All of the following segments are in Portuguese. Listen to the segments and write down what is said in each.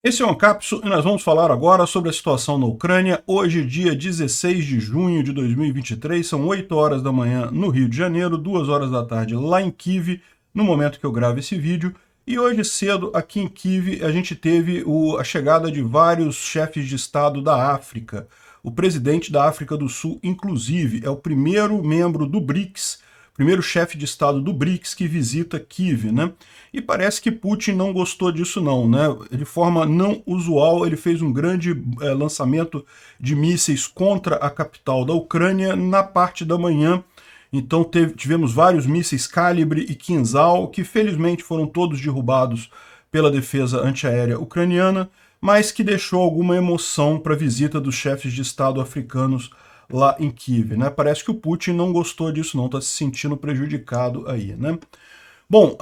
Esse é um Cápsula e nós vamos falar agora sobre a situação na Ucrânia. Hoje, dia 16 de junho de 2023, são 8 horas da manhã no Rio de Janeiro, 2 horas da tarde lá em Kiev, no momento que eu gravo esse vídeo. E hoje cedo, aqui em Kiev, a gente teve a chegada de vários chefes de Estado da África. O presidente da África do Sul, inclusive, é o primeiro membro do BRICS, primeiro chefe de Estado do BRICS que visita Kiev, né? E parece que Putin não gostou disso não, né? De forma não usual, ele fez um grande lançamento de mísseis contra a capital da Ucrânia na parte da manhã. Então tivemos vários mísseis Calibre e Kinzhal, que felizmente foram todos derrubados pela defesa antiaérea ucraniana, mas que deixou alguma emoção para a visita dos chefes de Estado africanos lá em Kiev, né? Parece que o Putin não gostou disso não, está se sentindo prejudicado aí, né? Bom,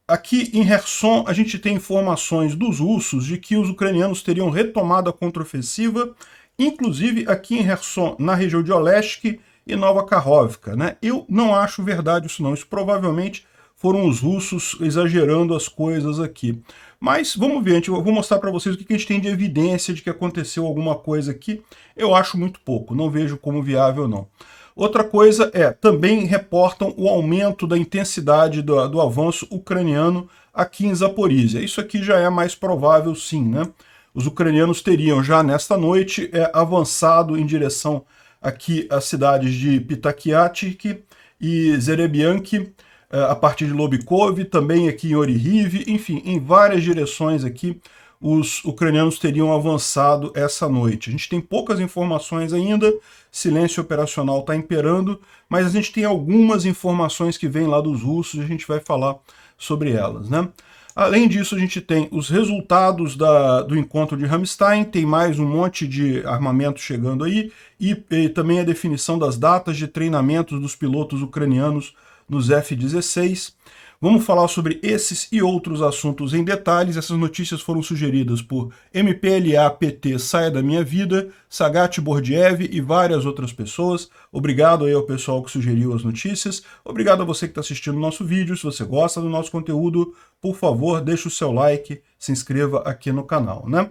aqui em Kherson a gente tem informações dos russos de que os ucranianos teriam retomado a contraofensiva, inclusive aqui em Kherson, na região de Olesk e Nova Kakhovka, né? Eu não acho verdade isso não, isso provavelmente foram os russos exagerando as coisas aqui. Mas vamos ver, eu vou mostrar para vocês o que a gente tem de evidência de que aconteceu alguma coisa aqui. Eu acho muito pouco, não vejo como viável não. Outra coisa também reportam o aumento da intensidade do avanço ucraniano aqui em Zaporizhia. Isso aqui já é mais provável sim, né? Os ucranianos teriam já nesta noite avançado em direção aqui às cidades de Pitakiatyk e Zerebianki, a partir de Lobikov, também aqui em Orihiv, enfim, em várias direções aqui os ucranianos teriam avançado essa noite. A gente tem poucas informações ainda, silêncio operacional está imperando, mas a gente tem algumas informações que vêm lá dos russos e a gente vai falar sobre elas, né? Além disso, a gente tem os resultados do encontro de Ramstein, tem mais um monte de armamento chegando aí, e também a definição das datas de treinamentos dos pilotos ucranianos nos F-16. Vamos falar sobre esses e outros assuntos em detalhes. Essas notícias foram sugeridas por MPLA-PT Saia da Minha Vida, Sagat Bordiev e várias outras pessoas. Obrigado aí ao pessoal que sugeriu as notícias. Obrigado a você que está assistindo o nosso vídeo. Se você gosta do nosso conteúdo, por favor, deixe o seu like, se inscreva aqui no canal, né?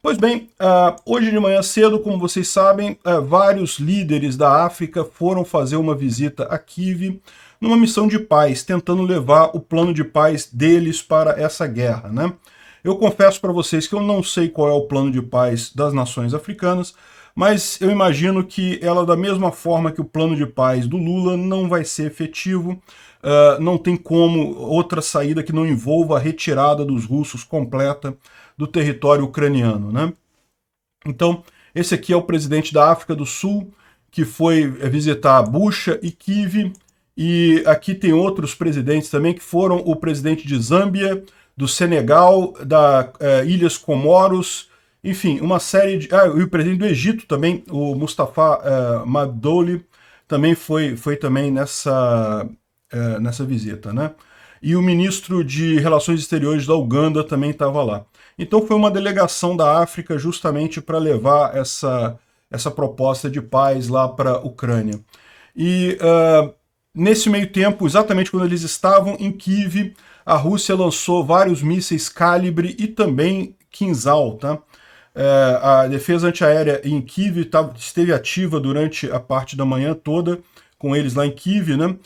Pois bem, hoje de manhã cedo, como vocês sabem, vários líderes da África foram fazer uma visita a Kiev, numa missão de paz, tentando levar o plano de paz deles para essa guerra, né? Eu confesso para vocês que eu não sei qual é o plano de paz das nações africanas, mas eu imagino que ela, da mesma forma que o plano de paz do Lula, não vai ser efetivo, não tem como outra saída que não envolva a retirada dos russos completa do território ucraniano, né? Então, esse aqui é o presidente da África do Sul, que foi visitar Bucha e Kiev, e aqui tem outros presidentes também, que foram o presidente de Zâmbia, do Senegal, da Ilhas Comoros, enfim, uma série de... e o presidente do Egito também, o Mustafa Madoli, também foi também nessa visita, né? E o ministro de Relações Exteriores da Uganda também estava lá. Então foi uma delegação da África justamente para levar essa proposta de paz lá para a Ucrânia. E nesse meio tempo, exatamente quando eles estavam em Kiev, a Rússia lançou vários mísseis Calibre e também Kinzhal, tá? A defesa antiaérea em Kiev esteve ativa durante a parte da manhã toda, com eles lá em Kiev, né?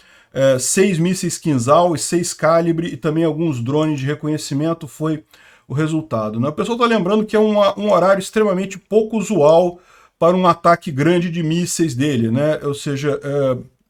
6 mísseis Kinzhal e 6 Calibre e também alguns drones de reconhecimento foi o resultado, né? O pessoal está lembrando que é um horário extremamente pouco usual para um ataque grande de mísseis dele, né? Ou seja,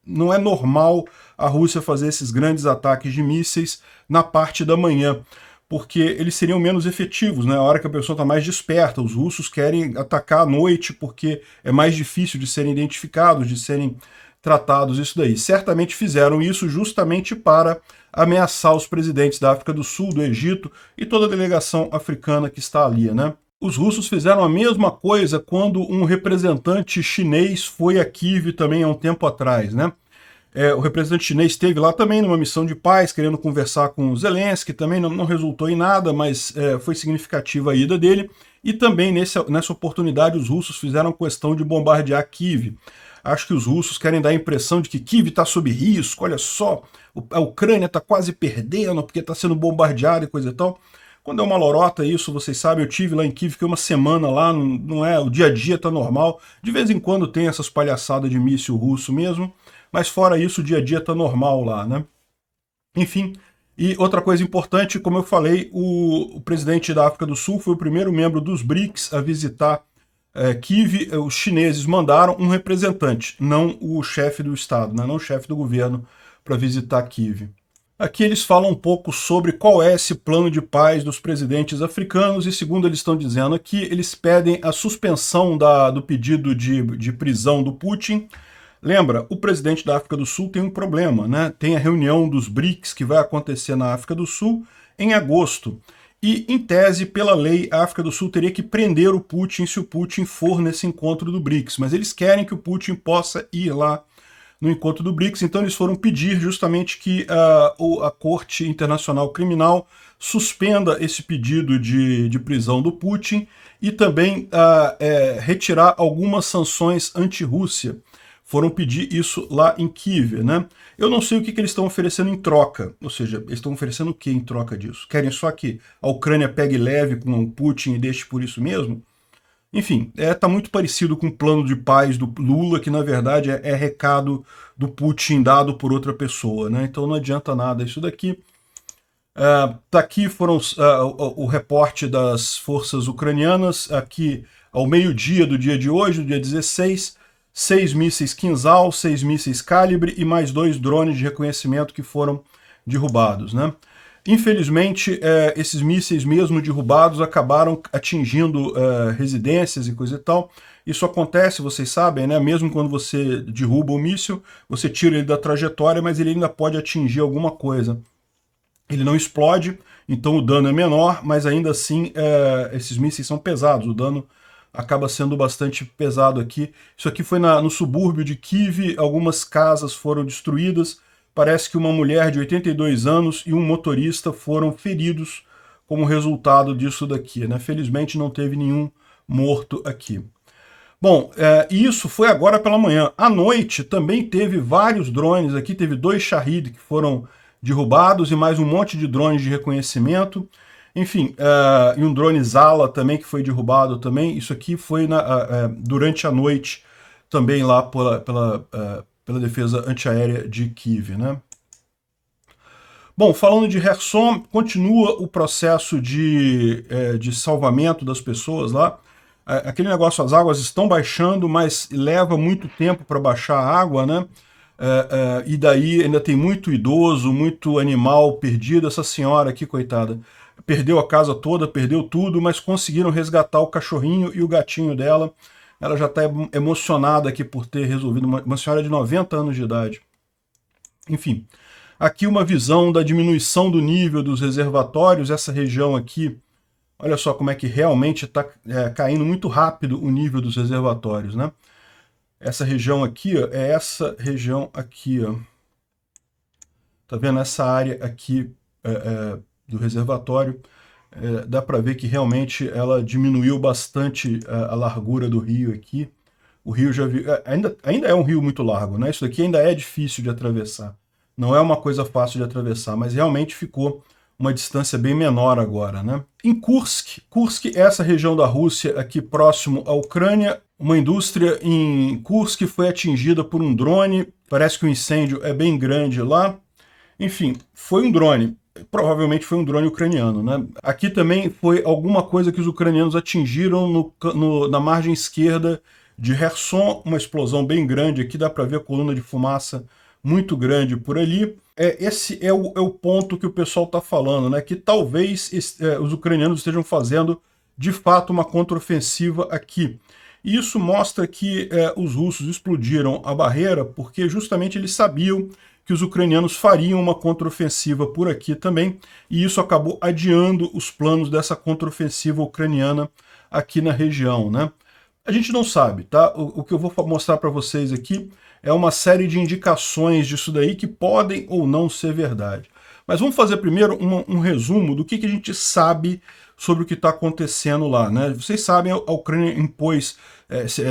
não é normal a Rússia fazer esses grandes ataques de mísseis na parte da manhã, porque eles seriam menos efetivos, né? A hora que a pessoa está mais desperta. Os russos querem atacar à noite porque é mais difícil de serem identificados, de serem tratados, isso daí. Certamente fizeram isso justamente para ameaçar os presidentes da África do Sul, do Egito e toda a delegação africana que está ali, né? Os russos fizeram a mesma coisa quando um representante chinês foi a Kiev também há um tempo atrás, né? O representante chinês esteve lá também numa missão de paz, querendo conversar com o Zelensky, também não resultou em nada, mas foi significativa a ida dele. E também nessa oportunidade os russos fizeram questão de bombardear Kiev. Acho que os russos querem dar a impressão de que Kiev está sob risco, olha só, a Ucrânia está quase perdendo porque está sendo bombardeada e coisa e tal. Quando é uma lorota isso, vocês sabem, eu tive lá em Kiev, fiquei uma semana lá, não é, o dia a dia tá normal. De vez em quando tem essas palhaçadas de míssil russo mesmo, mas fora isso, o dia a dia tá normal lá, né? Enfim, e outra coisa importante, como eu falei, o presidente da África do Sul foi o primeiro membro dos BRICS a visitar Kiev. Os chineses mandaram um representante, não o chefe do Estado, né, não o chefe do governo, para visitar Kiev. Aqui eles falam um pouco sobre qual é esse plano de paz dos presidentes africanos, e segundo eles estão dizendo aqui, eles pedem a suspensão do pedido de prisão do Putin. Lembra, o presidente da África do Sul tem um problema, né? Tem a reunião dos BRICS que vai acontecer na África do Sul em agosto. E, em tese, pela lei, a África do Sul teria que prender o Putin se o Putin for nesse encontro do BRICS. Mas eles querem que o Putin possa ir lá no encontro do BRICS, então eles foram pedir justamente que a Corte Internacional Criminal suspenda esse pedido de prisão do Putin e também retirar algumas sanções anti-Rússia. Foram pedir isso lá em Kiev, né? Eu não sei o que eles estão oferecendo em troca, ou seja, eles estão oferecendo o que em troca disso? Querem só que a Ucrânia pegue leve com o Putin e deixe por isso mesmo? Enfim, tá muito parecido com o plano de paz do Lula, que na verdade é recado do Putin dado por outra pessoa, né? Então não adianta nada isso daqui. Tá aqui foram o reporte das forças ucranianas, aqui ao meio-dia do dia de hoje, do dia 16, 6 mísseis Kinzhal, 6 mísseis Calibre e mais 2 drones de reconhecimento que foram derrubados, né? Infelizmente, esses mísseis mesmo derrubados acabaram atingindo residências e coisa e tal. Isso acontece, vocês sabem, né? Mesmo quando você derruba o míssil, você tira ele da trajetória, mas ele ainda pode atingir alguma coisa. Ele não explode, então o dano é menor, mas ainda assim esses mísseis são pesados, o dano acaba sendo bastante pesado aqui. Isso aqui foi no subúrbio de Kiev, algumas casas foram destruídas. Parece que uma mulher de 82 anos e um motorista foram feridos como resultado disso daqui, né? Felizmente não teve nenhum morto aqui. Bom, isso foi agora pela manhã. À noite também teve vários drones aqui, teve 2 Shahid que foram derrubados e mais um monte de drones de reconhecimento. Enfim, e um drone Zala também que foi derrubado também. Isso aqui foi durante a noite também lá pela defesa antiaérea de Kiev, né? Bom, falando de Kherson, continua o processo de salvamento das pessoas lá. Aquele negócio, as águas estão baixando, mas leva muito tempo para baixar a água, né? E daí ainda tem muito idoso, muito animal perdido. Essa senhora aqui, coitada, perdeu a casa toda, perdeu tudo, mas conseguiram resgatar o cachorrinho e o gatinho dela. Ela já está emocionada aqui por ter resolvido, uma senhora de 90 anos de idade. Enfim, aqui uma visão da diminuição do nível dos reservatórios. Essa região aqui, olha só como é que realmente está caindo muito rápido o nível dos reservatórios, né? Essa região aqui, ó, é essa região aqui, ó. Tá vendo essa área aqui do reservatório? Dá para ver que realmente ela diminuiu bastante a largura do rio aqui. O rio já ainda é um rio muito largo, né? Isso daqui ainda é difícil de atravessar. Não é uma coisa fácil de atravessar, mas realmente ficou uma distância bem menor agora, né? Em Kursk é essa região da Rússia aqui próximo à Ucrânia. Uma indústria em Kursk foi atingida por um drone. Parece que o incêndio é bem grande lá. Enfim, foi um drone. Provavelmente foi um drone ucraniano, né? Aqui também foi alguma coisa que os ucranianos atingiram na margem esquerda de Kherson, uma explosão bem grande. Aqui dá para ver a coluna de fumaça muito grande por ali. Esse é o ponto que o pessoal está falando, né? Que talvez os ucranianos estejam fazendo de fato uma contraofensiva aqui. E isso mostra que os russos explodiram a barreira porque justamente eles sabiam que os ucranianos fariam uma contraofensiva por aqui também, e isso acabou adiando os planos dessa contraofensiva ucraniana aqui na região, né? A gente não sabe, tá? O que eu vou mostrar para vocês aqui é uma série de indicações disso daí que podem ou não ser verdade. Mas vamos fazer primeiro um resumo do que a gente sabe sobre o que está acontecendo lá, né? Vocês sabem, a Ucrânia impôs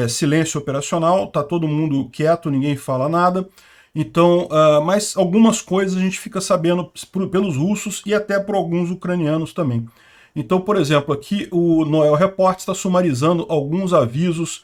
silêncio operacional, tá todo mundo quieto, ninguém fala nada. Então, mas algumas coisas a gente fica sabendo pelos russos e até por alguns ucranianos também. Então, por exemplo, aqui o Noel Report está sumarizando alguns avisos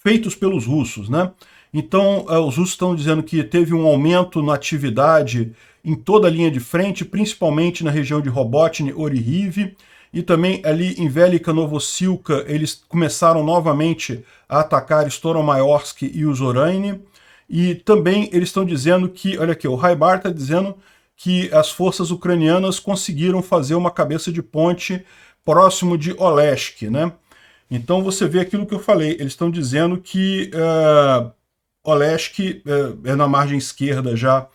feitos pelos russos, né? Então, os russos estão dizendo que teve um aumento na atividade em toda a linha de frente, principalmente na região de Robotny, Orihiv, e também ali em Velika Novosilka, eles começaram novamente a atacar Storomaiorsk e Uzorayne, e também eles estão dizendo que, olha aqui, o Raibar está dizendo que as forças ucranianas conseguiram fazer uma cabeça de ponte próximo de Olesk, né? Então você vê aquilo que eu falei, eles estão dizendo que Olesk é na margem esquerda já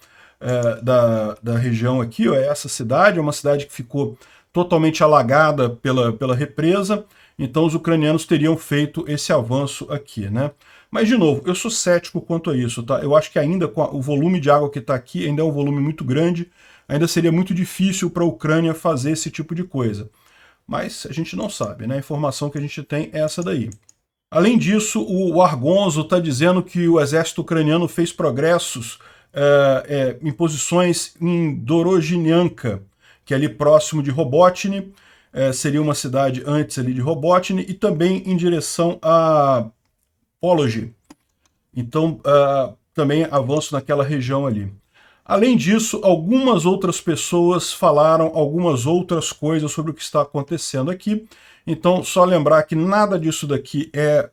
da região aqui, ó, é essa cidade, é uma cidade que ficou totalmente alagada pela represa, então os ucranianos teriam feito esse avanço aqui, né? Mas, de novo, eu sou cético quanto a isso, tá? Eu acho que ainda com o volume de água que está aqui, ainda é um volume muito grande, ainda seria muito difícil para a Ucrânia fazer esse tipo de coisa. Mas a gente não sabe, né? A informação que a gente tem é essa daí. Além disso, o Argonzo está dizendo que o exército ucraniano fez progressos em posições em Dorozhinianka, que é ali próximo de Robotny, seria uma cidade antes ali de Robotny, e também em direção a Pology. Então, também avanço naquela região ali. Além disso, algumas outras pessoas falaram algumas outras coisas sobre o que está acontecendo aqui. Então, só lembrar que nada disso daqui é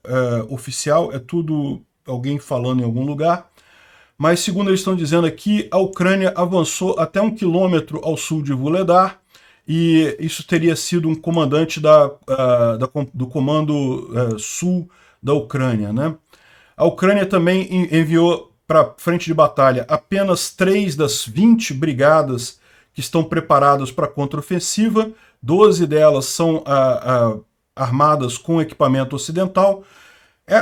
oficial, é tudo alguém falando em algum lugar. Mas, segundo eles estão dizendo aqui, a Ucrânia avançou até 1 quilômetro ao sul de Vuhledar, e isso teria sido um comandante do Comando Sul da Ucrânia, né? A Ucrânia também enviou para a frente de batalha apenas 3 das 20 brigadas que estão preparadas para a contraofensiva, 12 delas são armadas com equipamento ocidental,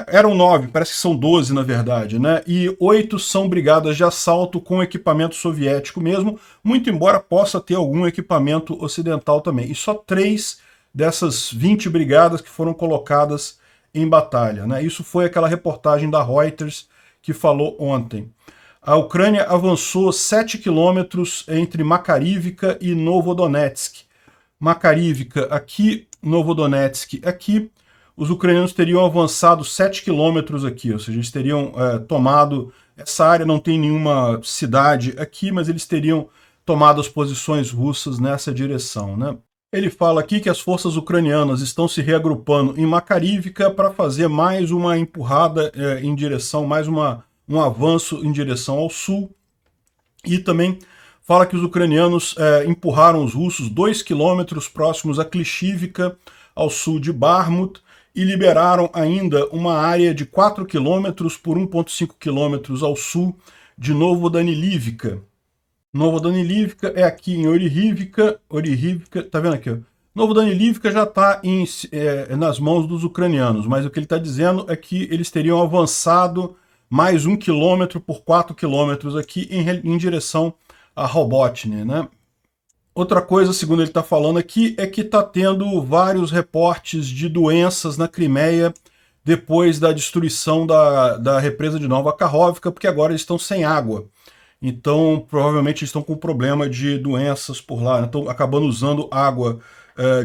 eram 9, parece que são 12 na verdade, né? E 8 são brigadas de assalto com equipamento soviético mesmo, muito embora possa ter algum equipamento ocidental também. E só 3 dessas 20 brigadas que foram colocadas em batalha, né? Isso foi aquela reportagem da Reuters que falou ontem. A Ucrânia avançou 7 quilômetros entre Makarivka e Novodonetsk. Makarivka aqui, Novodonetsk aqui. Os ucranianos teriam avançado 7 quilômetros aqui, ou seja, eles teriam tomado essa área, não tem nenhuma cidade aqui, mas eles teriam tomado as posições russas nessa direção, né? Ele fala aqui que as forças ucranianas estão se reagrupando em Makarivka para fazer mais uma empurrada em direção, mais um avanço em direção ao sul. E também fala que os ucranianos empurraram os russos 2 quilômetros próximos a Klishivka, ao sul de Bakhmut, e liberaram ainda uma área de 4 quilômetros por 1,5 quilômetros ao sul de Novodanilivka. Novodanilivka é aqui em Orihivka, tá vendo aqui? Novodanilivka já está nas mãos dos ucranianos, mas o que ele está dizendo é que eles teriam avançado mais 1 quilômetro por 4 quilômetros aqui em direção a Robotny, né? Outra coisa, segundo ele está falando aqui, é que está tendo vários reportes de doenças na Crimeia depois da destruição da represa de Nova Kakhovka, porque agora eles estão sem água. Então, provavelmente estão com problema de doenças por lá, né? Estão acabando usando água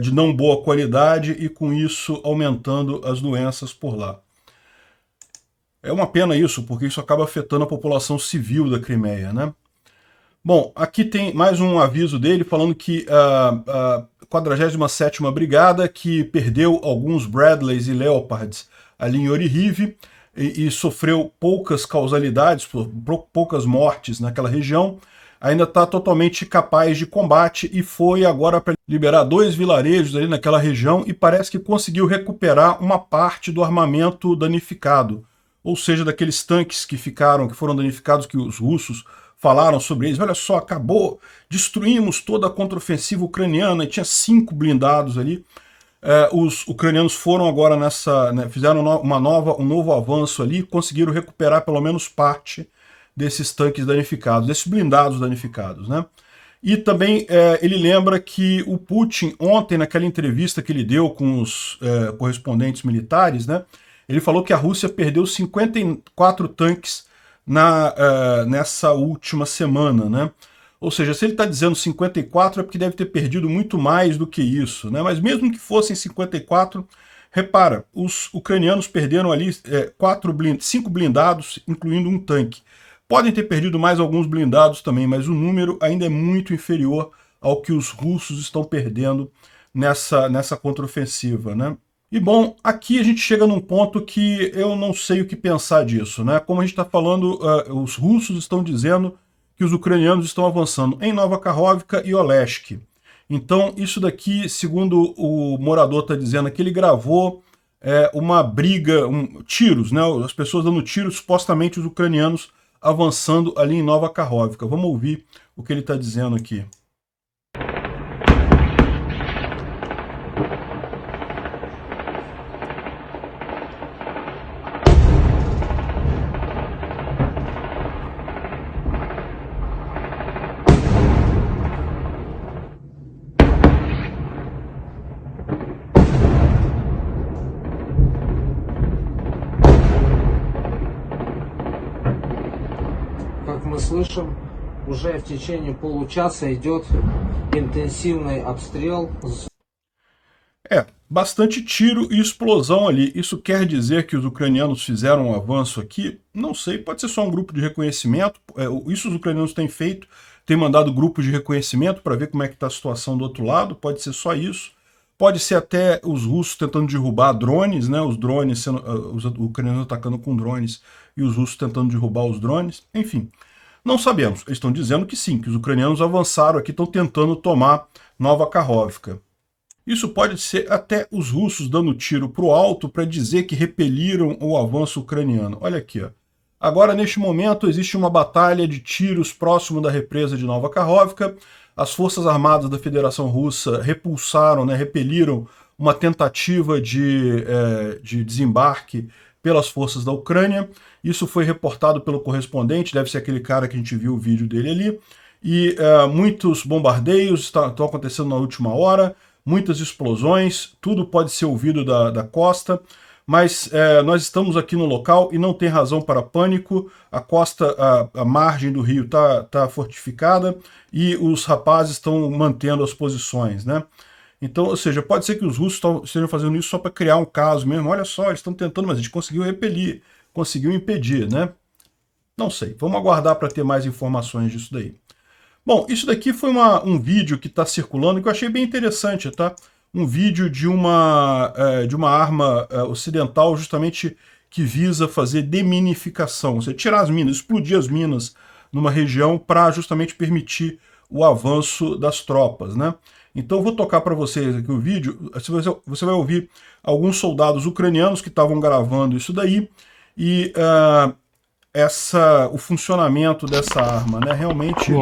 de não boa qualidade e com isso aumentando as doenças por lá. É uma pena isso, porque isso acaba afetando a população civil da Crimeia, né? Bom, aqui tem mais um aviso dele falando que a 47ª Brigada, que perdeu alguns Bradleys e Leopards ali em Orihiv, e sofreu poucas causalidades, poucas mortes naquela região, ainda está totalmente capaz de combate e foi agora para liberar 2 vilarejos ali naquela região e parece que conseguiu recuperar uma parte do armamento danificado, ou seja, daqueles tanques que foram danificados, que os russos falaram sobre eles. Olha só, acabou, destruímos toda a contraofensiva ucraniana, e tinha 5 blindados ali. Os ucranianos foram agora fizeram um novo avanço ali, conseguiram recuperar pelo menos parte desses tanques danificados, desses blindados danificados, né? E também ele lembra que o Putin, ontem, naquela entrevista que ele deu com os correspondentes militares, né, ele falou que a Rússia perdeu 54 tanques nessa última semana, né? Ou seja, se ele está dizendo 54 é porque deve ter perdido muito mais do que isso, né? Mas mesmo que fossem 54, repara, os ucranianos perderam ali 5 blindados, incluindo um tanque. Podem ter perdido mais alguns blindados também, mas o número ainda é muito inferior ao que os russos estão perdendo nessa contraofensiva, né? E bom, aqui a gente chega num ponto que eu não sei o que pensar disso, né? Como a gente está falando, os russos estão dizendo que os ucranianos estão avançando em Nova Kakhovka e Olesk. Então, isso daqui, segundo o morador está dizendo, é que ele gravou uma briga, tiros, né? As pessoas dando tiros, supostamente os ucranianos avançando ali em Nova Kakhovka. Vamos ouvir o que ele está dizendo aqui. Как мы слышим, уже в течение получаса идет интенсивный обстрел. Bastante tiro e explosão ali. Isso quer dizer que os ucranianos fizeram um avanço aqui? Não sei, pode ser só um grupo de reconhecimento. Isso os ucranianos têm feito, têm mandado grupos de reconhecimento para ver como é que está a situação do outro lado, pode ser só isso. Pode ser até os russos tentando derrubar drones, né? Os drones, os ucranianos atacando com drones e os russos tentando derrubar os drones. Enfim, não sabemos. Eles estão dizendo que sim, que os ucranianos avançaram aqui, estão tentando tomar Nova Kakhovka. Isso pode ser até os russos dando tiro para o alto para dizer que repeliram o avanço ucraniano. Olha aqui, ó. Agora, neste momento, existe uma batalha de tiros próximo da represa de Nova Kakhovka. As Forças Armadas da Federação Russa repulsaram, né, repeliram uma tentativa de desembarque pelas forças da Ucrânia. Isso foi reportado pelo correspondente, deve ser aquele cara que a gente viu o vídeo dele ali. E muitos bombardeios estão acontecendo na última hora, muitas explosões, tudo pode ser ouvido da costa, mas nós estamos aqui no local e não tem razão para pânico. A costa, a margem do rio está fortificada e os rapazes estão mantendo as posições, né? Então, ou seja, pode ser que os russos estejam fazendo isso só para criar um caso mesmo. Olha só, eles estão tentando, mas a gente conseguiu repelir, conseguiu impedir, né? Não sei, vamos aguardar para ter mais informações disso daí. Bom, isso daqui foi um vídeo que está circulando que eu achei bem interessante, tá? Um vídeo de uma arma ocidental justamente que visa fazer deminificação, ou seja, tirar as minas, explodir as minas numa região para justamente permitir o avanço das tropas, né? Então eu vou tocar para vocês aqui o vídeo, você vai ouvir alguns soldados ucranianos que estavam gravando isso daí e o funcionamento dessa arma, né? Realmente...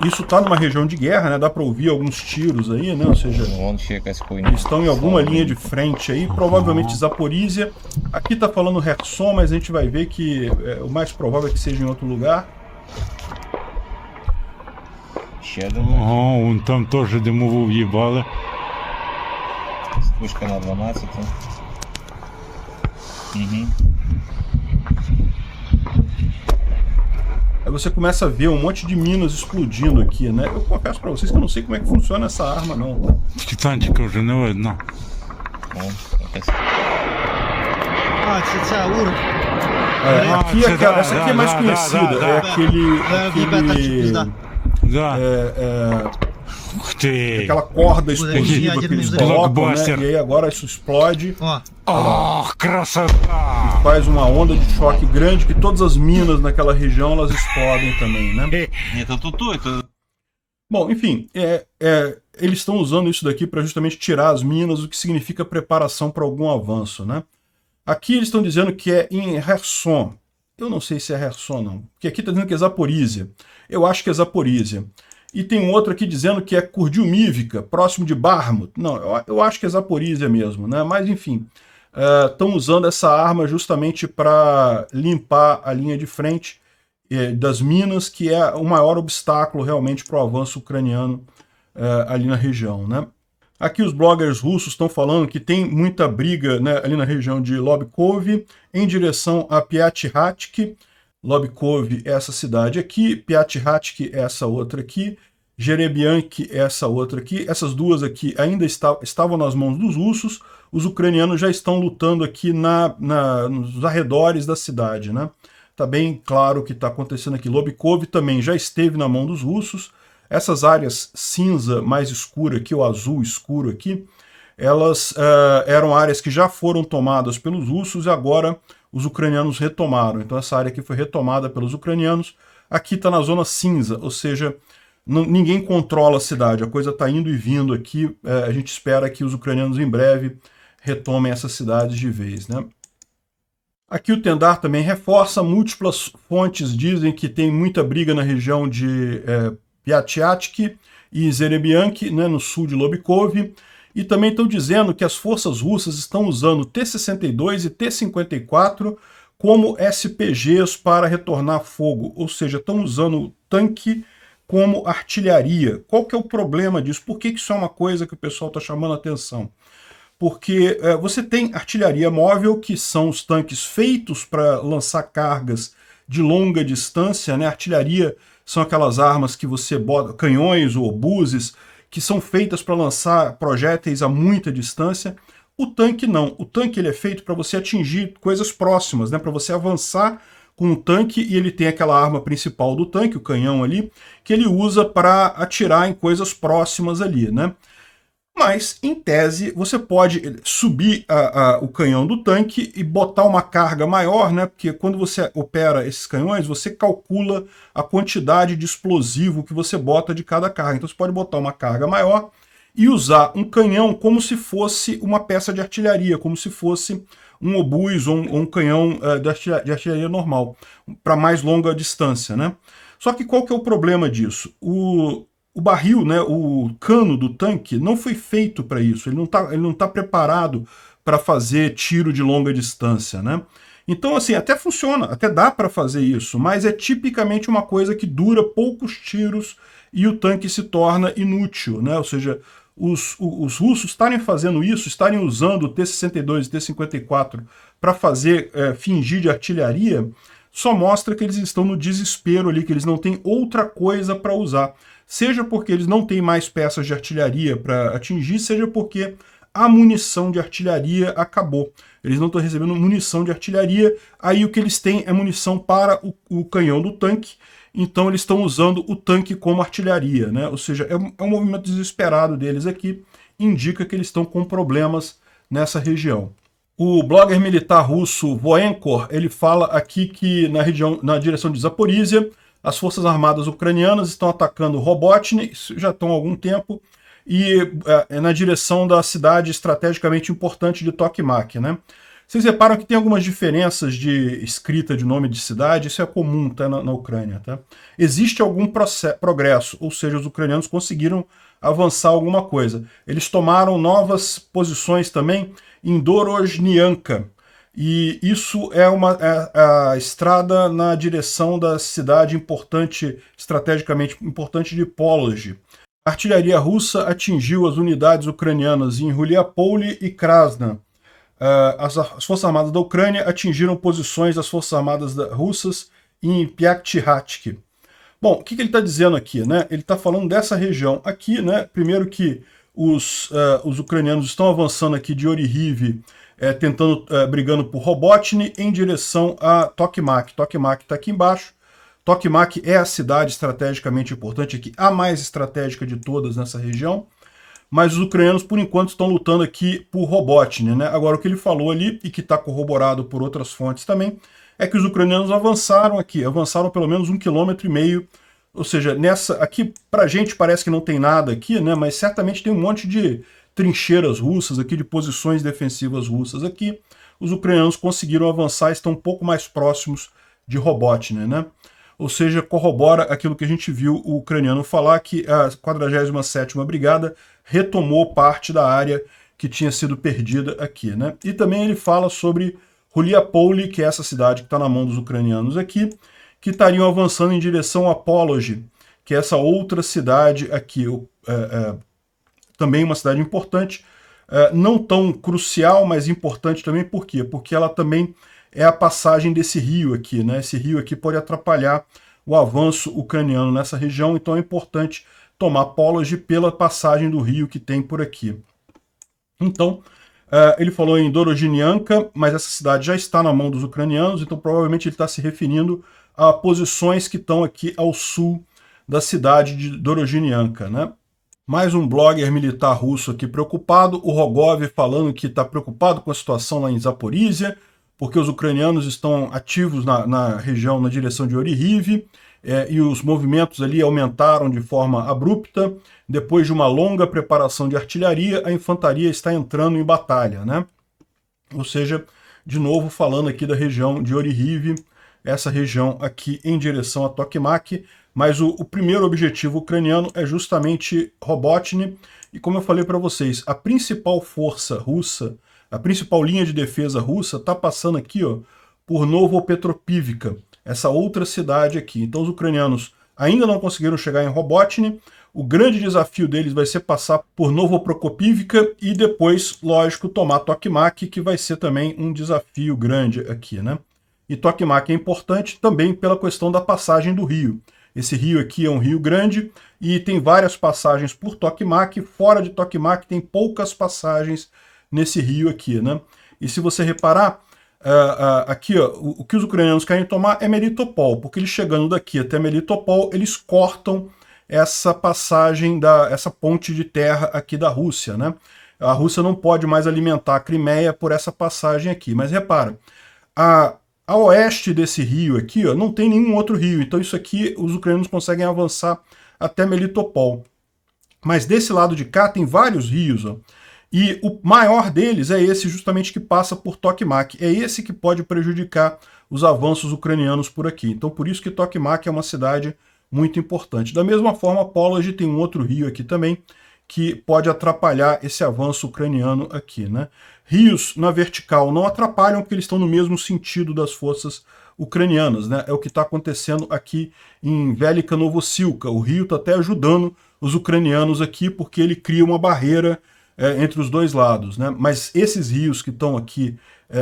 Isso está numa região de guerra, né? Dá para ouvir alguns tiros aí, né? Ou seja, eles estão em alguma linha de frente aí, provavelmente Zaporizhia. Aqui está falando Kherson, mas a gente vai ver que o mais provável é que seja em outro lugar. Ага, там тоже дымову въебало. Вспышка на 12. Aí você começa a ver um monte de minas explodindo aqui, né? Eu confesso pra vocês que eu não sei como é que funciona essa arma, não. Tá? Титанчика уже не видно. Essa aqui é mais conhecida. É aquela corda explosiva que eles colocam, né? E aí agora isso explode. E faz uma onda de choque grande que todas as minas naquela região elas explodem também, né? Bom, enfim, eles estão usando isso daqui para justamente tirar as minas, o que significa preparação para algum avanço, né? Aqui eles estão dizendo que é em Kherson. Eu não sei se é Kherson, não. Porque aqui está dizendo que é Zaporizhia. Eu acho que é Zaporizhia. E tem um outro aqui dizendo que é Kurdyumivka, próximo de Bakhmut. Não, eu acho que é Zaporizhia mesmo, né? Mas enfim, estão usando essa arma justamente para limpar a linha de frente das minas, que é o maior obstáculo realmente para o avanço ucraniano ali na região, né? Aqui os bloggers russos estão falando que tem muita briga, né, ali na região de Lobkov, em direção a Piatyhatsk. Lobkov, essa cidade aqui, Piatihhatsk, essa outra aqui, Jerebianki, essa outra aqui. Essas duas aqui ainda estavam nas mãos dos russos. Os ucranianos já estão lutando aqui nos arredores da cidade, né? Tá bem claro o que está acontecendo aqui. Lobkov também já esteve na mão dos russos. Essas áreas cinza mais escura aqui, o azul escuro aqui, elas eram áreas que já foram tomadas pelos russos e agora os ucranianos retomaram. Então essa área aqui foi retomada pelos ucranianos. Aqui está na zona cinza, ou seja, ninguém controla a cidade, a coisa está indo e vindo aqui. A gente espera que os ucranianos em breve retomem essas cidades de vez, né? Aqui o Tendar também reforça, múltiplas fontes dizem que tem muita briga na região de Piatihhatsk e Zerebianki, né, no sul de Lobkov, e também estão dizendo que as forças russas estão usando T-62 e T-54 como SPGs para retornar fogo, ou seja, estão usando o tanque como artilharia. Qual que é o problema disso? Por que isso é uma coisa que o pessoal está chamando a atenção? Porque você tem artilharia móvel, que são os tanques feitos para lançar cargas de longa distância, né? Artilharia são aquelas armas que você bota, canhões ou obuses, que são feitas para lançar projéteis a muita distância. O tanque não. O tanque ele é feito para você atingir coisas próximas, né? Para você avançar com o tanque, e ele tem aquela arma principal do tanque, o canhão ali, que ele usa para atirar em coisas próximas ali, né? Mas, em tese, você pode subir o canhão do tanque e botar uma carga maior, né? Porque quando você opera esses canhões, você calcula a quantidade de explosivo que você bota de cada carga. Então você pode botar uma carga maior e usar um canhão como se fosse uma peça de artilharia, como se fosse um obus ou um canhão de artilharia normal, para mais longa distância, né? Só que qual que é o problema disso? O barril, né, o cano do tanque, não foi feito para isso, ele não tá preparado para fazer tiro de longa distância, né? Então, assim, até funciona, até dá para fazer isso, mas é tipicamente uma coisa que dura poucos tiros e o tanque se torna inútil, né? Ou seja, os russos estarem fazendo isso, estarem usando o T-62 e T-54 para fazer fingir de artilharia, só mostra que eles estão no desespero ali, que eles não têm outra coisa para usar. Seja porque eles não têm mais peças de artilharia para atingir, seja porque a munição de artilharia acabou. Eles não estão recebendo munição de artilharia, aí o que eles têm é munição para o canhão do tanque, então eles estão usando o tanque como artilharia, né? Ou seja, é um movimento desesperado deles aqui, indica que eles estão com problemas nessa região. O blogger militar russo Voenkor, ele fala aqui que na direção de Zaporizhia, as forças armadas ucranianas estão atacando Robotny, isso já estão há algum tempo, e na direção da cidade estrategicamente importante de Tokmak, né? Vocês reparam que tem algumas diferenças de escrita de nome de cidade, isso é comum, tá, na Ucrânia, tá? Existe algum progresso, ou seja, os ucranianos conseguiram avançar alguma coisa. Eles tomaram novas posições também em Dorozhnyanka, e isso é a estrada na direção da cidade importante, estrategicamente importante de Polozh. A artilharia russa atingiu as unidades ucranianas em Ruliapole e Krasna. As Forças Armadas da Ucrânia atingiram posições das Forças Armadas russas em Piatihhatsk. Bom, o que ele está dizendo aqui, né? Ele está falando dessa região aqui, né? Primeiro que os ucranianos estão avançando aqui de Oryhiv, brigando por Robotny em direção a Tokmak. Tokmak está aqui embaixo. Tokmak é a cidade estrategicamente importante aqui, a mais estratégica de todas nessa região. Mas os ucranianos, por enquanto, estão lutando aqui por Robotny, né? Agora, o que ele falou ali, e que está corroborado por outras fontes também, é que os ucranianos avançaram aqui, avançaram pelo menos 1,5 km, ou seja, aqui pra gente parece que não tem nada aqui, né? Mas certamente tem um monte de trincheiras russas aqui, de posições defensivas russas aqui. Os ucranianos conseguiram avançar e estão um pouco mais próximos de Robotny, né? Ou seja, corrobora aquilo que a gente viu o ucraniano falar, que a 47ª Brigada retomou parte da área que tinha sido perdida aqui, né? E também ele fala sobre Ruliapole, que é essa cidade que está na mão dos ucranianos aqui, que estariam avançando em direção a Polozh, que é essa outra cidade aqui, também uma cidade importante, não tão crucial, mas importante também. Por quê? Porque ela também é a passagem desse rio aqui, né? Esse rio aqui pode atrapalhar o avanço ucraniano nessa região, então é importante tomar Položį pela passagem do rio que tem por aqui. Então, ele falou em Dorozhenianka, mas essa cidade já está na mão dos ucranianos, então provavelmente ele está se referindo a posições que estão aqui ao sul da cidade de Dorozhenianka, né? Mais um blogger militar russo aqui preocupado, o Rogov falando que está preocupado com a situação lá em Zaporizhia, porque os ucranianos estão ativos na região, na direção de Oryhiv, e os movimentos ali aumentaram de forma abrupta. Depois de uma longa preparação de artilharia, a infantaria está entrando em batalha, né? Ou seja, de novo falando aqui da região de Oryhiv, essa região aqui em direção a Tokmak, mas o primeiro objetivo ucraniano é justamente Robotyne, e como eu falei para vocês, a principal força russa, a principal linha de defesa russa está passando aqui, ó, por Novopetrovivka, essa outra cidade aqui. Então os ucranianos ainda não conseguiram chegar em Robotyne, o grande desafio deles vai ser passar por Novoprokopivka e depois, lógico, tomar Tokmak, que vai ser também um desafio grande aqui, né? E Tokmak é importante também pela questão da passagem do rio. Esse rio aqui é um rio grande e tem várias passagens por Tokmak. Fora de Tokmak tem poucas passagens nesse rio aqui, né? E se você reparar, aqui ó, o que os ucranianos querem tomar é Melitopol, porque eles chegando daqui até Melitopol, eles cortam essa passagem, essa ponte de terra aqui da Rússia, né? A Rússia não pode mais alimentar a Crimeia por essa passagem aqui. Mas repara, a oeste desse rio aqui, ó, não tem nenhum outro rio, então isso aqui os ucranianos conseguem avançar até Melitopol. Mas desse lado de cá tem vários rios, ó, e o maior deles é esse justamente que passa por Tokmak. É esse que pode prejudicar os avanços ucranianos por aqui. Então por isso que Tokmak é uma cidade muito importante. Da mesma forma, Položį tem um outro rio aqui também, que pode atrapalhar esse avanço ucraniano aqui, né? Rios na vertical não atrapalham porque eles estão no mesmo sentido das forças ucranianas, né? É o que está acontecendo aqui em Velika Novosilka. O rio está até ajudando os ucranianos aqui porque ele cria uma barreira entre os dois lados, né? Mas esses rios que estão aqui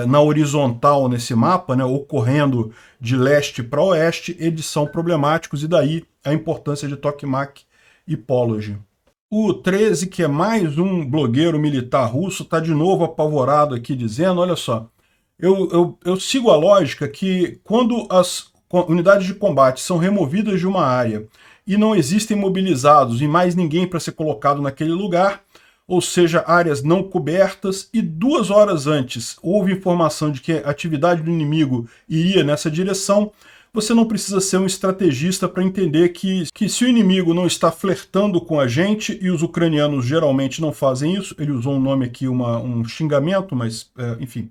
na horizontal nesse mapa, né, ocorrendo de leste para oeste, eles são problemáticos e daí a importância de Tokmak e Položį. O 13, que é mais um blogueiro militar russo, está de novo apavorado aqui dizendo, olha só, eu sigo a lógica que quando as unidades de combate são removidas de uma área e não existem mobilizados e mais ninguém para ser colocado naquele lugar, ou seja, áreas não cobertas, e 2 horas antes houve informação de que a atividade do inimigo iria nessa direção, você não precisa ser um estrategista para entender que se o inimigo não está flertando com a gente, e os ucranianos geralmente não fazem isso, ele usou um nome aqui, um xingamento, mas enfim,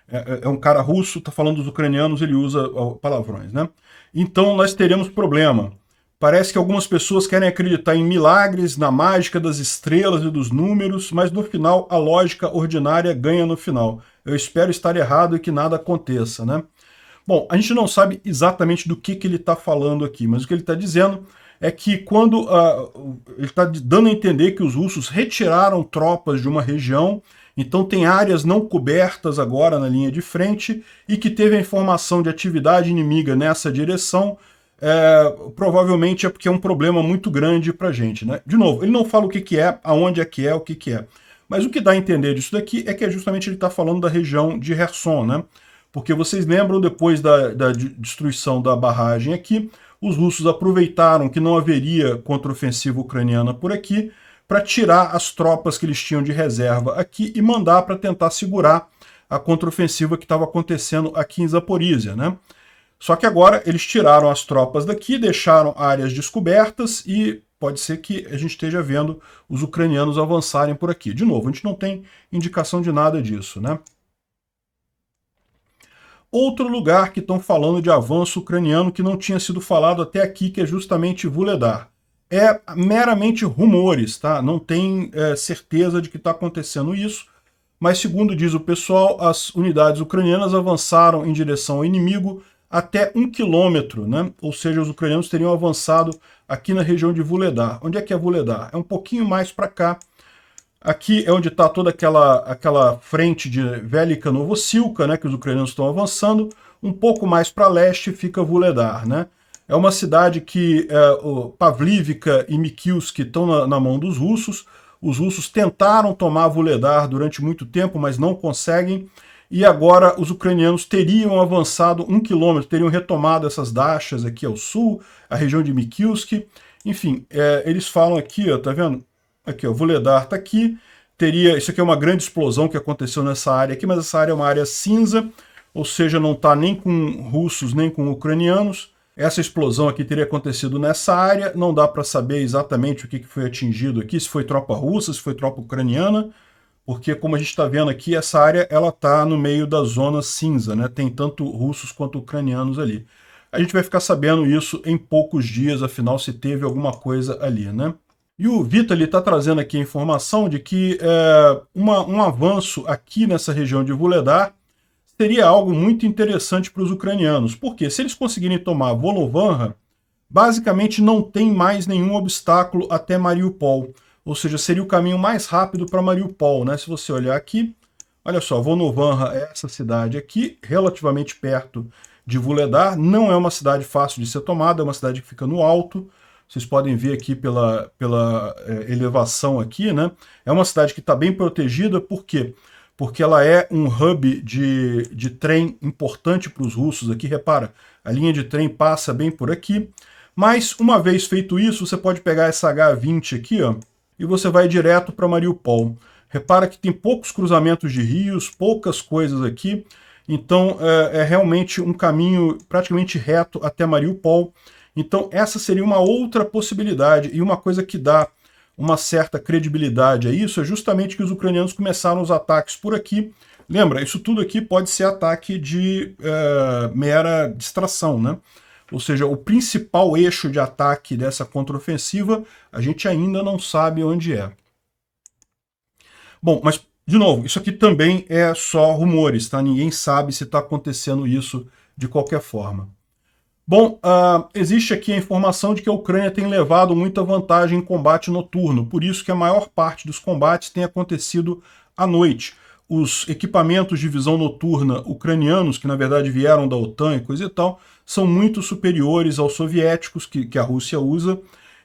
é um cara russo, está falando dos ucranianos, ele usa palavrões, né? Então nós teremos problema. Parece que algumas pessoas querem acreditar em milagres, na mágica das estrelas e dos números, mas no final a lógica ordinária ganha no final. Eu espero estar errado e que nada aconteça, né? Bom, a gente não sabe exatamente do que ele está falando aqui, mas o que ele está dizendo é que quando ele está dando a entender que os russos retiraram tropas de uma região, então tem áreas não cobertas agora na linha de frente e que teve a informação de atividade inimiga nessa direção, provavelmente é porque é um problema muito grande para a gente, né? De novo, ele não fala o que é, aonde é, o que é. Mas o que dá a entender disso daqui é que justamente ele está falando da região de Kherson, né? Porque vocês lembram, depois da destruição da barragem aqui, os russos aproveitaram que não haveria contraofensiva ucraniana por aqui para tirar as tropas que eles tinham de reserva aqui e mandar para tentar segurar a contraofensiva que estava acontecendo aqui em Zaporizhia, né? Só que agora eles tiraram as tropas daqui, deixaram áreas descobertas e pode ser que a gente esteja vendo os ucranianos avançarem por aqui. De novo, a gente não tem indicação de nada disso, né? Outro lugar que estão falando de avanço ucraniano que não tinha sido falado até aqui, que é justamente Vuhledar. É meramente rumores, tá? Não tem certeza de que está acontecendo isso, mas segundo diz o pessoal, as unidades ucranianas avançaram em direção ao inimigo até 1 quilômetro, né? Ou seja, os ucranianos teriam avançado aqui na região de Vuhledar. Onde é que é Vuhledar? É um pouquinho mais para cá. Aqui é onde está toda aquela frente de Velika Novosilka, né, que os ucranianos estão avançando. Um pouco mais para leste fica Vuhledar, né? É uma cidade que Pavlivka e Mikilsk estão na mão dos russos. Os russos tentaram tomar Vuhledar durante muito tempo, mas não conseguem. E agora os ucranianos teriam avançado 1 quilômetro, teriam retomado essas dachas aqui ao sul, a região de Mikilsk. Enfim, eles falam aqui, ó, tá vendo? Aqui, ó, Vuhledar está aqui. Isso aqui é uma grande explosão que aconteceu nessa área aqui, mas essa área é uma área cinza, ou seja, não está nem com russos nem com ucranianos. Essa explosão aqui teria acontecido nessa área, não dá para saber exatamente o que foi atingido aqui, se foi tropa russa, se foi tropa ucraniana, porque como a gente está vendo aqui, essa área ela está no meio da zona cinza, né? Tem tanto russos quanto ucranianos ali. A gente vai ficar sabendo isso em poucos dias, afinal se teve alguma coisa ali, né? E o Vitaly está trazendo aqui a informação de que um avanço aqui nessa região de Vuhledar seria algo muito interessante para os ucranianos, porque se eles conseguirem tomar Volovanra, basicamente não tem mais nenhum obstáculo até Mariupol, ou seja, seria o caminho mais rápido para Mariupol, né? Se você olhar aqui, olha só, Volovanra é essa cidade aqui, relativamente perto de Vuhledar, não é uma cidade fácil de ser tomada, é uma cidade que fica no alto. Vocês podem ver aqui pela elevação aqui, né? É uma cidade que está bem protegida, por quê? Porque ela é um hub de trem importante para os russos aqui. Repara, a linha de trem passa bem por aqui. Mas, uma vez feito isso, você pode pegar essa H20 aqui, ó, e você vai direto para Mariupol. Repara que tem poucos cruzamentos de rios, poucas coisas aqui. Então, é realmente um caminho praticamente reto até Mariupol. Então, essa seria uma outra possibilidade, e uma coisa que dá uma certa credibilidade a isso é justamente que os ucranianos começaram os ataques por aqui. Lembra, isso tudo aqui pode ser ataque de mera distração, né? Ou seja, o principal eixo de ataque dessa contraofensiva, a gente ainda não sabe onde é. Bom, mas, de novo, isso aqui também é só rumores, tá? Ninguém sabe se está acontecendo isso de qualquer forma. Bom, existe aqui a informação de que a Ucrânia tem levado muita vantagem em combate noturno, por isso que a maior parte dos combates tem acontecido à noite. Os equipamentos de visão noturna ucranianos, que na verdade vieram da OTAN e coisa e tal, são muito superiores aos soviéticos que a Rússia usa.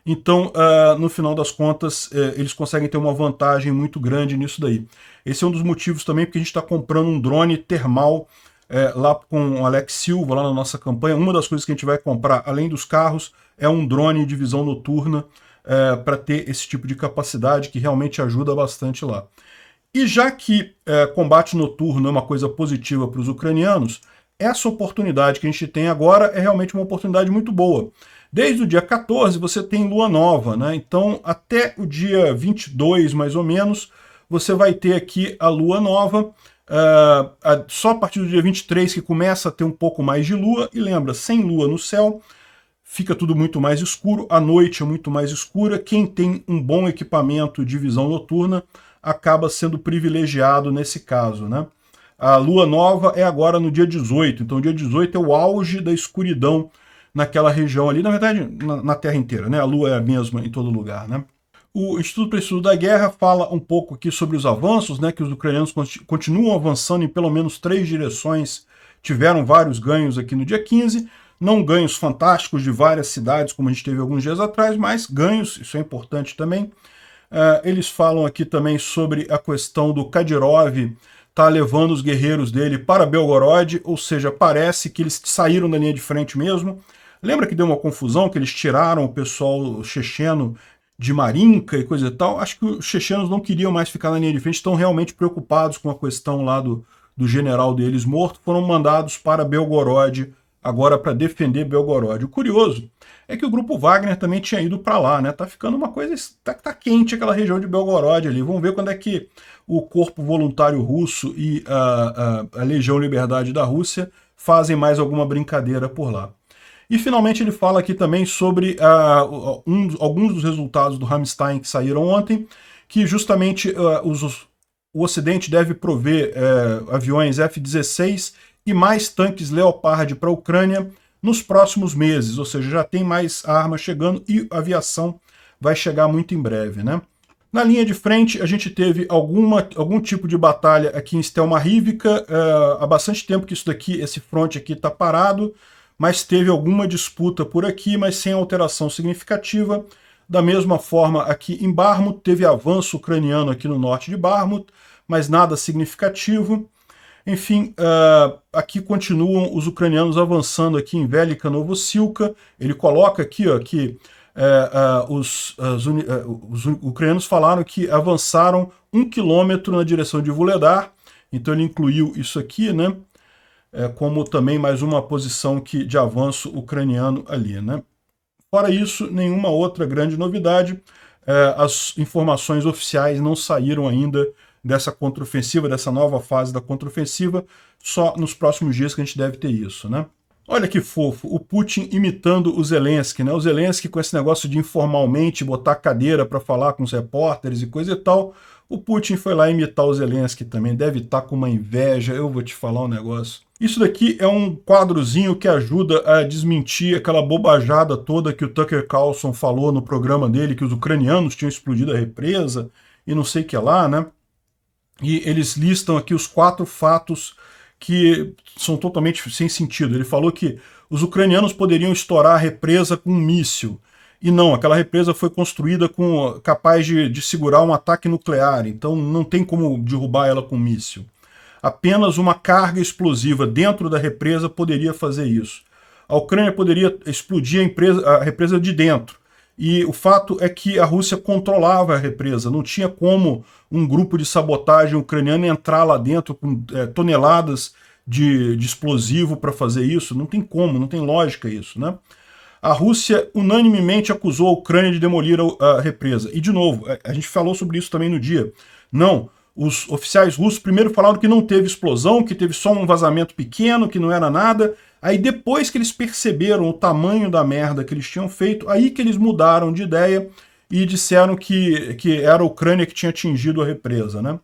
Então, no final das contas, eles conseguem ter uma vantagem muito grande nisso daí. Esse é um dos motivos também porque a gente está comprando um drone termal lá com o Alex Silva, lá na nossa campanha. Uma das coisas que a gente vai comprar, além dos carros, é um drone de visão noturna para ter esse tipo de capacidade que realmente ajuda bastante lá. E já que combate noturno é uma coisa positiva para os ucranianos, essa oportunidade que a gente tem agora é realmente uma oportunidade muito boa. Desde o dia 14 você tem lua nova, né? Então até o dia 22, mais ou menos, você vai ter aqui a lua nova. Só a partir do dia 23 que começa a ter um pouco mais de lua, e lembra, sem lua no céu, fica tudo muito mais escuro, a noite é muito mais escura, quem tem um bom equipamento de visão noturna acaba sendo privilegiado nesse caso, né? A lua nova é agora no dia 18, então o dia 18 é o auge da escuridão naquela região ali, na verdade na Terra inteira, né? A lua é a mesma em todo lugar, né? O Instituto para Estudo da Guerra fala um pouco aqui sobre os avanços, né, que os ucranianos continuam avançando em pelo menos 3 direções, tiveram vários ganhos aqui no dia 15, não ganhos fantásticos de várias cidades, como a gente teve alguns dias atrás, mas ganhos, isso é importante também. Eles falam aqui também sobre a questão do Kadyrov tá levando os guerreiros dele para Belgorod, ou seja, parece que eles saíram da linha de frente mesmo. Lembra que deu uma confusão, que eles tiraram o pessoal checheno de Marinka e coisa e tal? Acho que os chechenos não queriam mais ficar na linha de frente, estão realmente preocupados com a questão lá do general deles morto, foram mandados para Belgorod agora para defender Belgorod. O curioso é que o grupo Wagner também tinha ido para lá, né? Tá ficando uma coisa, tá quente aquela região de Belgorod ali. Vamos ver quando é que o Corpo Voluntário Russo e a Legião Liberdade da Rússia fazem mais alguma brincadeira por lá. E finalmente ele fala aqui também sobre alguns dos resultados do Ramstein que saíram ontem, que justamente o Ocidente deve prover aviões F-16 e mais tanques Leopard para a Ucrânia nos próximos meses, ou seja, já tem mais armas chegando e a aviação vai chegar muito em breve, né? Na linha de frente, a gente teve algum tipo de batalha aqui em Stelmarivka. Há bastante tempo que esse fronte aqui está parado, mas teve alguma disputa por aqui, mas sem alteração significativa. Da mesma forma, aqui em Bakhmut, teve avanço ucraniano aqui no norte de Bakhmut, mas nada significativo. Enfim, aqui continuam os ucranianos avançando aqui em Velika Novosilka. Ele coloca aqui ó, que os ucranianos falaram que avançaram 1 quilômetro na direção de Vuhledar, então ele incluiu isso aqui, né, como também mais uma posição de avanço ucraniano ali, né. Fora isso, nenhuma outra grande novidade. As informações oficiais não saíram ainda dessa contraofensiva, dessa nova fase da contraofensiva, só nos próximos dias que a gente deve ter isso, né. Olha que fofo, o Putin imitando o Zelensky, né? O Zelensky com esse negócio de informalmente botar cadeira para falar com os repórteres e coisa e tal. O Putin foi lá imitar o Zelensky também, deve estar com uma inveja, eu vou te falar um negócio. Isso daqui é um quadrozinho que ajuda a desmentir aquela bobajada toda que o Tucker Carlson falou no programa dele, que os ucranianos tinham explodido a represa e não sei o que lá, né? E eles listam aqui os 4 fatos que são totalmente sem sentido. Ele falou que os ucranianos poderiam estourar a represa com um míssil. E não, aquela represa foi construída capaz de segurar um ataque nuclear, então não tem como derrubar ela com um míssil. Apenas uma carga explosiva dentro da represa poderia fazer isso. A Ucrânia poderia explodir a represa de dentro. E o fato é que a Rússia controlava a represa, não tinha como um grupo de sabotagem ucraniano entrar lá dentro com toneladas de explosivo para fazer isso. Não tem como, não tem lógica isso, né? A Rússia unanimemente acusou a Ucrânia de demolir a represa. E, de novo, a gente falou sobre isso também no dia. Não, os oficiais russos primeiro falaram que não teve explosão, que teve só um vazamento pequeno, que não era nada. Aí depois que eles perceberam o tamanho da merda que eles tinham feito, aí que eles mudaram de ideia e disseram que era a Ucrânia que tinha atingido a represa, né?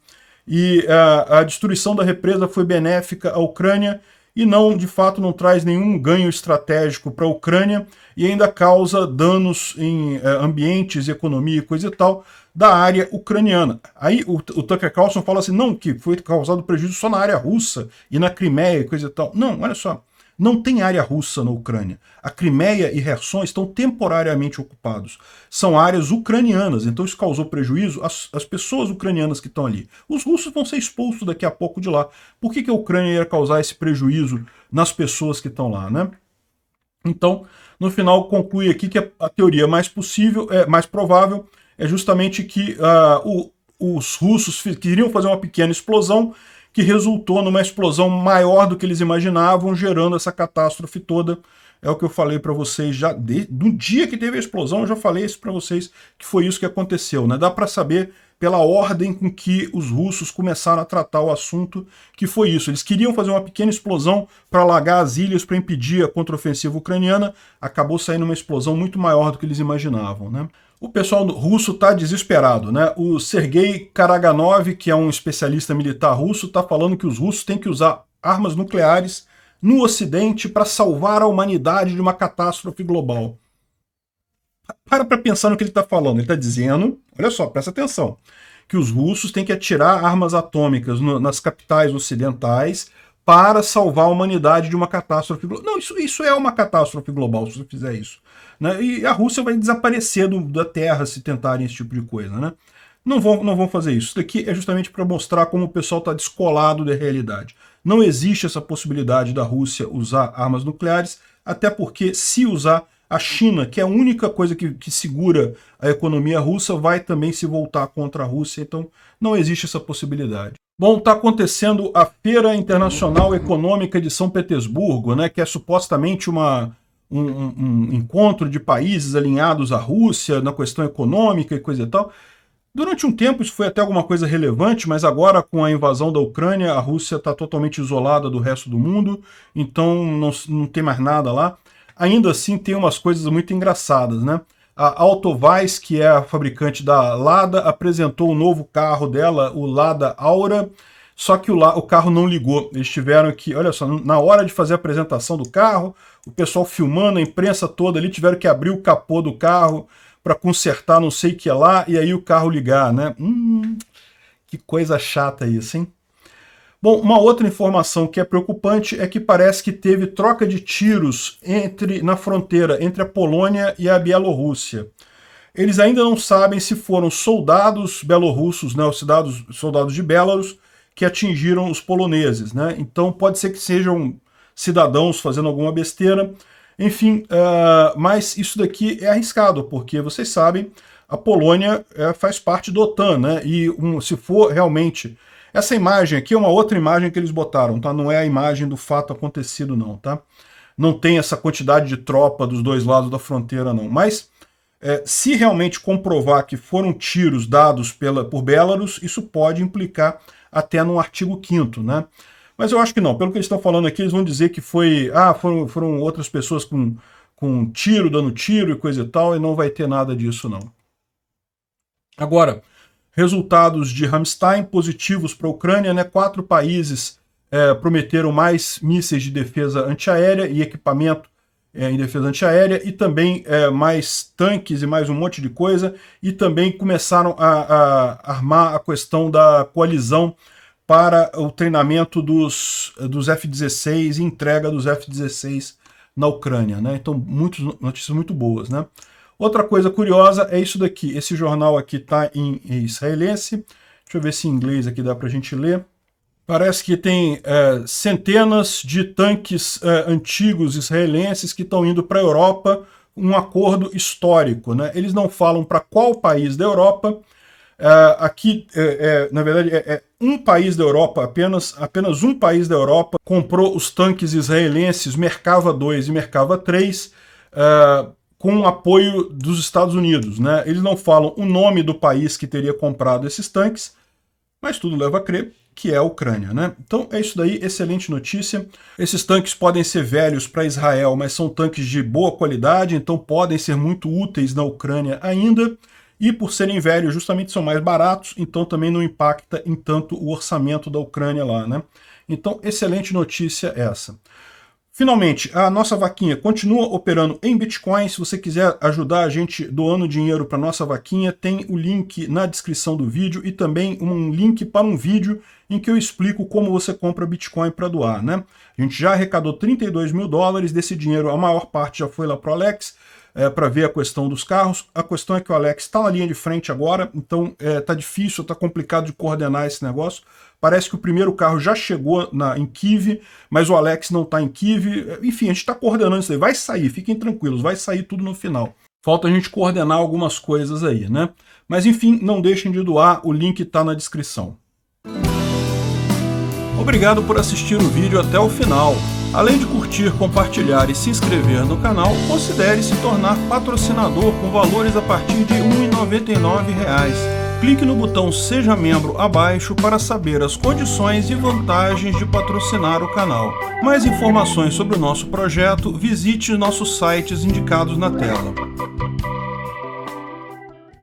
E a destruição da represa foi benéfica à Ucrânia e não, de fato, não traz nenhum ganho estratégico para a Ucrânia e ainda causa danos em ambientes, economia e coisa e tal da área ucraniana. Aí o Tucker Carlson fala assim, não, que foi causado prejuízo só na área russa e na Crimeia e coisa e tal. Não, olha só. Não tem área russa na Ucrânia. A Crimeia e Kherson estão temporariamente ocupados. São áreas ucranianas, então isso causou prejuízo às pessoas ucranianas que estão ali. Os russos vão ser expulsos daqui a pouco de lá. Por que a Ucrânia ia causar esse prejuízo nas pessoas que estão lá, né? Então, no final, conclui aqui que a teoria mais provável é justamente que os russos queriam fazer uma pequena explosão que resultou numa explosão maior do que eles imaginavam, gerando essa catástrofe toda. É o que eu falei para vocês já do dia que teve a explosão, eu já falei isso para vocês, que foi isso que aconteceu, né? Dá para saber pela ordem com que os russos começaram a tratar o assunto, que foi isso. Eles queriam fazer uma pequena explosão para alagar as ilhas, para impedir a contraofensiva ucraniana, acabou saindo uma explosão muito maior do que eles imaginavam, né? O pessoal russo está desesperado, né? O Sergei Karaganov, que é um especialista militar russo, está falando que os russos têm que usar armas nucleares no Ocidente para salvar a humanidade de uma catástrofe global. Para pensar no que ele está falando. Ele está dizendo, olha só, presta atenção, que os russos têm que atirar armas atômicas nas capitais ocidentais para salvar a humanidade de uma catástrofe global. Não, isso é uma catástrofe global, se você fizer isso. Né? E a Rússia vai desaparecer da Terra se tentarem esse tipo de coisa. Né? Não vão fazer isso. Isso daqui é justamente para mostrar como o pessoal está descolado da realidade. Não existe essa possibilidade da Rússia usar armas nucleares, até porque, se usar, a China, que é a única coisa que segura a economia russa, vai também se voltar contra a Rússia, então não existe essa possibilidade. Bom, está acontecendo a Feira Internacional Econômica de São Petersburgo, né, que é supostamente um encontro de países alinhados à Rússia na questão econômica e coisa e tal. Durante um tempo isso foi até alguma coisa relevante, mas agora com a invasão da Ucrânia, a Rússia está totalmente isolada do resto do mundo, então não tem mais nada lá. Ainda assim tem umas coisas muito engraçadas, né? A Autovais, que é a fabricante da Lada, apresentou o novo carro dela, o Lada Aura, só que o carro não ligou. Eles tiveram que, olha só, na hora de fazer a apresentação do carro, o pessoal filmando, a imprensa toda ali, tiveram que abrir o capô do carro para consertar não sei o que lá e aí o carro ligar, né? Que coisa chata isso, hein? Bom, uma outra informação que é preocupante é que parece que teve troca de tiros na fronteira entre a Polônia e a Bielorrússia. Eles ainda não sabem se foram soldados belorussos, né, os soldados de Belarus, que atingiram os poloneses, né? Então pode ser que sejam cidadãos fazendo alguma besteira. Enfim, mas isso daqui é arriscado, porque vocês sabem, a Polônia faz parte da OTAN, né? E se for realmente... Essa imagem aqui é uma outra imagem que eles botaram, tá? Não é a imagem do fato acontecido, não, tá? Não tem essa quantidade de tropa dos dois lados da fronteira, não. Mas, se realmente comprovar que foram tiros dados por Belarus, isso pode implicar até no artigo 5º, né? Mas eu acho que não. Pelo que eles estão falando aqui, eles vão dizer que foram outras pessoas com tiro, dando tiro e coisa e tal, e não vai ter nada disso, não. Agora... Resultados de Ramstein positivos para a Ucrânia, né? 4 países prometeram mais mísseis de defesa antiaérea e equipamento em defesa antiaérea, e também mais tanques e mais um monte de coisa, e também começaram a armar a questão da coalizão para o treinamento dos F-16 e entrega dos F-16 na Ucrânia, né? Então, notícias muito boas, né? Outra coisa curiosa é isso daqui. Esse jornal aqui está em israelense. Deixa eu ver se em inglês aqui dá para a gente ler. Parece que tem centenas de tanques antigos israelenses que estão indo para a Europa, um acordo histórico, né? Eles não falam para qual país da Europa. Aqui, na verdade, um país da Europa, apenas um país da Europa comprou os tanques israelenses Merkava 2 e Merkava 3, com o apoio dos Estados Unidos, né? Eles não falam o nome do país que teria comprado esses tanques, mas tudo leva a crer que é a Ucrânia, né? Então é isso daí, excelente notícia. Esses tanques podem ser velhos para Israel, mas são tanques de boa qualidade, então podem ser muito úteis na Ucrânia ainda, e por serem velhos justamente são mais baratos, então também não impacta em tanto o orçamento da Ucrânia lá, né? Então excelente notícia essa. Finalmente, a nossa vaquinha continua operando em Bitcoin. Se você quiser ajudar a gente doando dinheiro para a nossa vaquinha, tem o link na descrição do vídeo e também um link para um vídeo em que eu explico como você compra Bitcoin para doar, né? A gente já arrecadou 32 mil dólares, desse dinheiro a maior parte já foi lá para o Alex, para ver a questão dos carros. A questão é que o Alex está na linha de frente agora, então tá difícil, tá complicado de coordenar esse negócio. Parece que o primeiro carro já chegou em Kyiv, mas o Alex não está em Kyiv. Enfim, a gente está coordenando isso aí. Vai sair, fiquem tranquilos, vai sair tudo no final. Falta a gente coordenar algumas coisas aí, né? Mas enfim, não deixem de doar, o link está na descrição. Obrigado por assistir o vídeo até o final. Além de curtir, compartilhar e se inscrever no canal, considere se tornar patrocinador com valores a partir de R$ 1,99. Clique no botão Seja Membro abaixo para saber as condições e vantagens de patrocinar o canal. Mais informações sobre o nosso projeto, visite nossos sites indicados na tela.